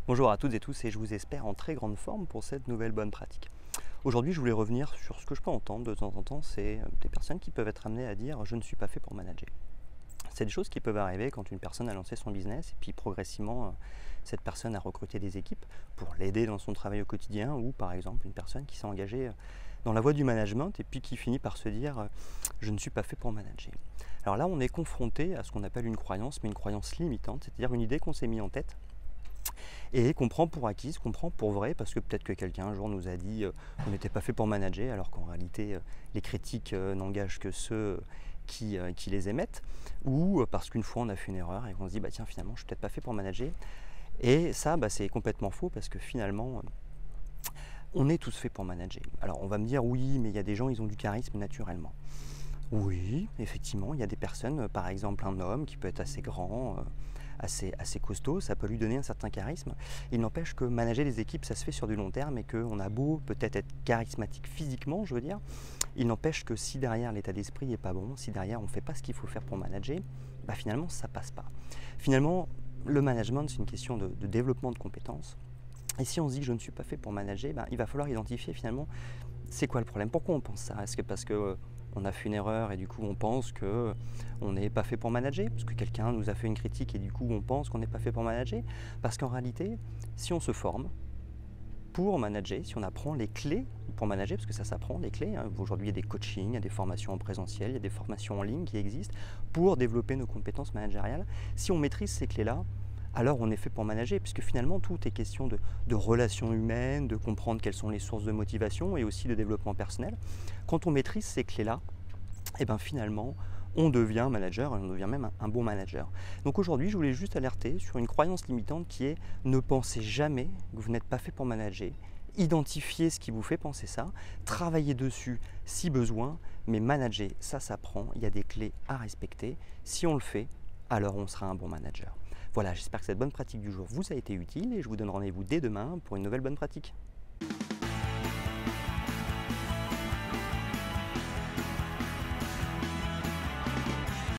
Bonjour à toutes et tous et je vous espère en très grande forme pour cette nouvelle bonne pratique. Aujourd'hui, je voulais revenir sur ce que je peux entendre de temps en temps, c'est des personnes qui peuvent être amenées à dire je ne suis pas fait pour manager. C'est des choses qui peuvent arriver quand une personne a lancé son business et puis progressivement cette personne a recruté des équipes pour l'aider dans son travail au quotidien, ou par exemple une personne qui s'est engagée dans la voie du management et puis qui finit par se dire je ne suis pas fait pour manager. Alors là, on est confronté à ce qu'on appelle une croyance, mais une croyance limitante, c'est-à-dire une idée qu'on s'est mis en tête et qu'on prend pour acquise, qu'on prend pour vrai, parce que peut-être que quelqu'un un jour nous a dit qu'on n'était pas fait pour manager, alors qu'en réalité les critiques n'engagent que ceux qui les émettent, ou parce qu'une fois on a fait une erreur et qu'on se dit bah tiens, finalement je suis peut-être pas fait pour manager. Et ça, c'est complètement faux, parce que finalement on est tous faits pour manager. Alors on va me dire oui, mais il y a des gens, ils ont du charisme naturellement. Oui, effectivement, il y a des personnes, par exemple un homme qui peut être assez grand, assez costaud, ça peut lui donner un certain charisme. Il n'empêche que manager les équipes, ça se fait sur du long terme, et qu'on a beau peut-être être charismatique physiquement, je veux dire, il n'empêche que si derrière l'état d'esprit n'est pas bon, si derrière on ne fait pas ce qu'il faut faire pour manager, finalement ça passe pas. Finalement, le management, c'est une question de développement de compétences. Et si on se dit que je ne suis pas fait pour manager, il va falloir identifier finalement c'est quoi le problème. Pourquoi on pense ça? Est-ce que parce que on a fait une erreur et du coup on pense qu'on n'est pas fait pour manager? Parce que quelqu'un nous a fait une critique et du coup on pense qu'on n'est pas fait pour manager? Parce qu'en réalité, si on se forme pour manager, si on apprend les clés pour manager, parce que ça s'apprend les clés, aujourd'hui il y a des coachings, il y a des formations en présentiel, il y a des formations en ligne qui existent pour développer nos compétences managériales. Si on maîtrise ces clés-là, alors on est fait pour manager, puisque finalement tout est question de relations humaines, de comprendre quelles sont les sources de motivation et aussi de développement personnel. Quand on maîtrise ces clés-là, finalement on devient manager, et on devient même un bon manager. Donc aujourd'hui, je voulais juste alerter sur une croyance limitante qui est ne pensez jamais que vous n'êtes pas fait pour manager. Identifiez ce qui vous fait penser ça, travaillez dessus si besoin, mais manager, ça s'apprend, il y a des clés à respecter. Si on le fait, alors on sera un bon manager. Voilà, j'espère que cette bonne pratique du jour vous a été utile et je vous donne rendez-vous dès demain pour une nouvelle bonne pratique.